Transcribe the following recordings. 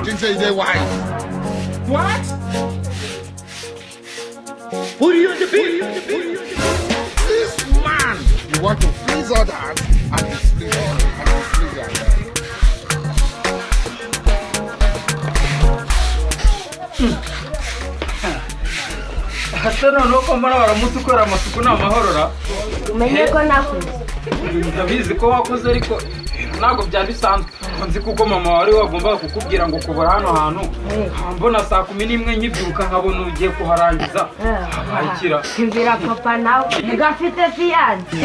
Think say they white. What? Who do you want to be? This man, you want to please others and displease yourself. Hasa noneho ko mbona baramutukora amasuku n'amahorora umenye ko nakuze ndabizi ko wakuze ariko ntabwo byari bisanzwe nzi kuko mama wari wagombaga kukubwira ngo kubura hano hantu mbona saa 11 nkibyuka nkabona ugiye kuharangiza akira kimvira papa nawe ngafite fiyanse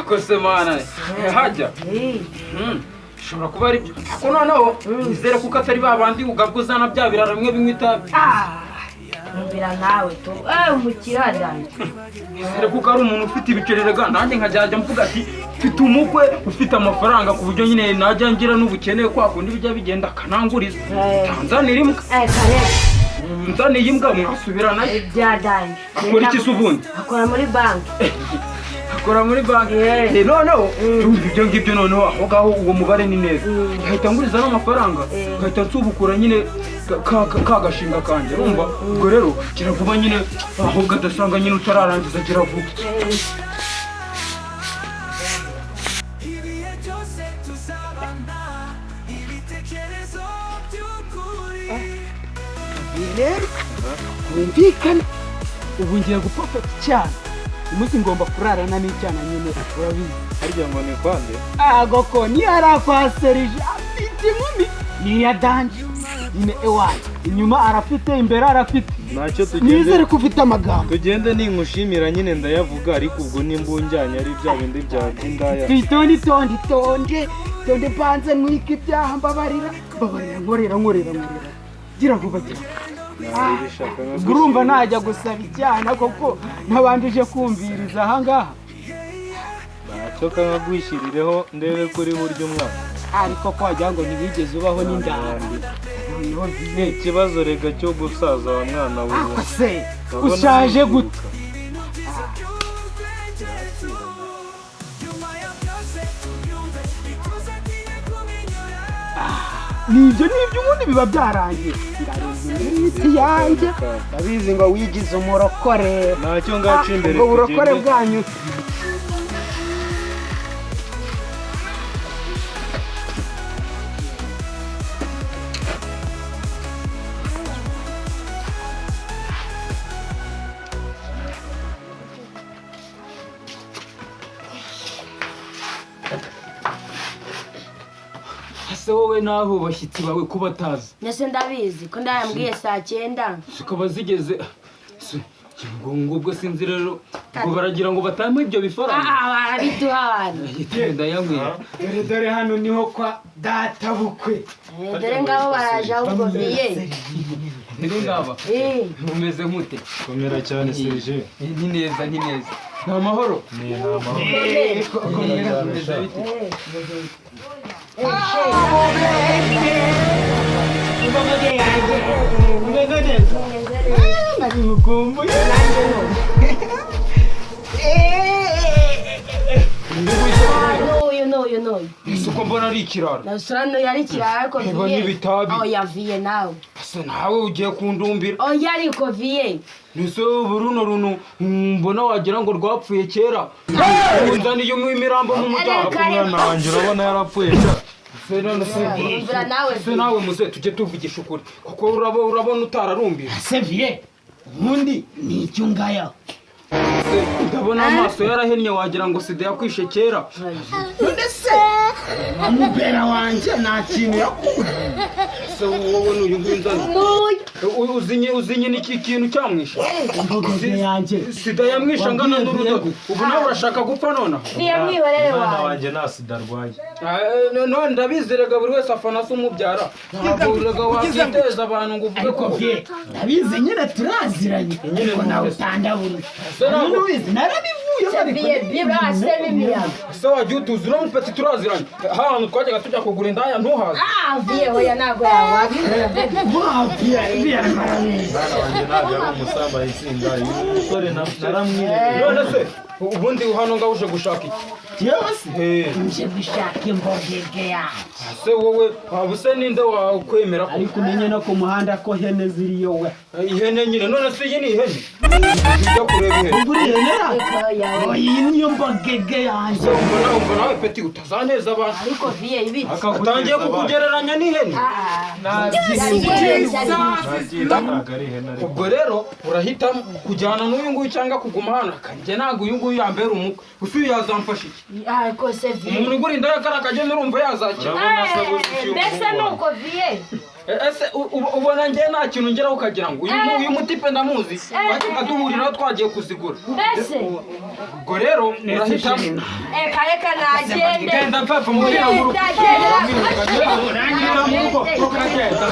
ko se mana hajya shobora kuba ari ko noneho nizere kuko atari babandi ugabwuzana bya birara bimwe bimwita Mbira nawe tu umukirajanje nizere kuko ari umuntu ufite ibicererega nanjye nkajya mvuga ati mfite umukwe ufite amafaranga ku buryo nyine najya ngira n'ubukene kwa kundi bijya bigenda kananguriza Tanzania imbwa kare nzaniye imbwa mwasubirana byadanje akora iki subundi akora muri banki akora muri banki noneho ibyo ngibyo noneho aho gaho uwo mubare ni neza nkahita nguriza n'amafaranga nkahita nsubukura nyine kagashinga kanjye urumva ubwo rero kiravuba nyine ahubwo adasanga nyine utararangiza kiravuba rero wumvikana ubu ngiye gupfapfata icyana umunsi ngomba kurarana n'icyana nyine urabizi harya ngo ni kwande agoko niyo arakwaserije afite inkumi niya danje nyine ewaye inyuma arafite imbere arafite ntacyo tugende nizere ko ufite amagambo tugende ninkushimira nyine ndayavuga ariko ubwo nimbunjyanye ari bya bindi bya indaya tonde panze mwike ibyaha mbabarira nkorera gira vuba gira urumva najya gusaba icyana koko ntabandije kumviriza ahangaha ntacyo nkagwishyirireho ndebe kuri buryo umwaka ariko ko wagira ngo ntibigeze ubaho n'indaya ni ikibazo rega cyo gusaza wa mwana ako se ushaje gute nibyo ubundi biba byarangiye imiti yanjye ndabizi ngo wigize umurokore ntacyo ngaca imbere ngo burokore bwanyu ese wowe naho bashyitsi bawe kuba atazi nese ndabizi ko ndayambwiye saa 9 zikaba zigeze ubwo sinzi rero ngo baragira ngo batame ibyo bifaranga barabiduha abantu ndayambwiye dore hano niho kwa data bukwe dore ngabo baraje ahubwo biye ni ngaba mumeze nkute komera cyane Serge ni neza nta mahoro ni amahoro komera neza bite No. Isuko mbona ari ikirara. Nasurano yari ikirara ariko Eba n'ibitabi. Oya viye nawe. Ase nawe ugiye kundumbira. Oya ariko viye. Nise runo mbona wagira ngo rwapfuye kera. Unzaniye mu imirambo mu mutaka umwana wanjye urabona yarapfuye se nawe muze tujye tuvugisha ukuri kuko urabona utararumbira. se viye ubundi ni icyo ngaya ndabona amaso yarahennye wagira ngo sida yakwishe kera. none se amubera wanjye nta kintu yakuye se wowe n'uyu ngwinzani uzinye n'iki kintu cyamwishe sida yamwishe angana n'urudodo ubu nawe urashaka gupfa nona Niyamwibarere umwana wawe. wanjye nta sida arwaye none ndabizerega buri wese afana se umubyara ntabwo wakiteza abantu ngo uvuge ko ndabizi nyine turaziranye ariko nawe utandabura n'ubizi narabivuye Viye bibra aseme miyaga. se wagiye utuzi no mupeti turaziranye ahantu twajyaga tujya kugura indaya ntuhaze Viye hoya nago yawe. umwana wanjye ntabwo ari umusambanyi sinda uyu musore naramwireba none se ubundi hano ngaho uje gushaka iki yewe se nje gushaka imbogege yanjye. se wowe waba use ninde wakwemera ko ariko umenye no ku muhanda ko hene ziriyo we ihene nyine none se iyi ni ihene ujya kureba ihene ubwo uri hene ra Reka yawe. iyi niyo mbogege yanjye umva nawe peti utazaneza abantu Ariko viye ibi. atangiye kukugereranya n'ihene ubwo rero urahitamo kujyana n'uyu nguyu cyangwa kuguma hano kanjye ntabwo uyu nguyu yambera umukwe gusa uyu yazamfasha iki Ariko se viye. umuntu ugura inda yakara akagenda urumva yazakira Mbese nuko viye. ese ubona njye nta kintu ngeraho ukagira ngo uyu mutipe ndamuzi aduhuriraho twagiye kuzigura Mbese. ubwo rero urahitamo Reka nagende. genda mpapfa mubwira ngo Ndagenda. urukagenda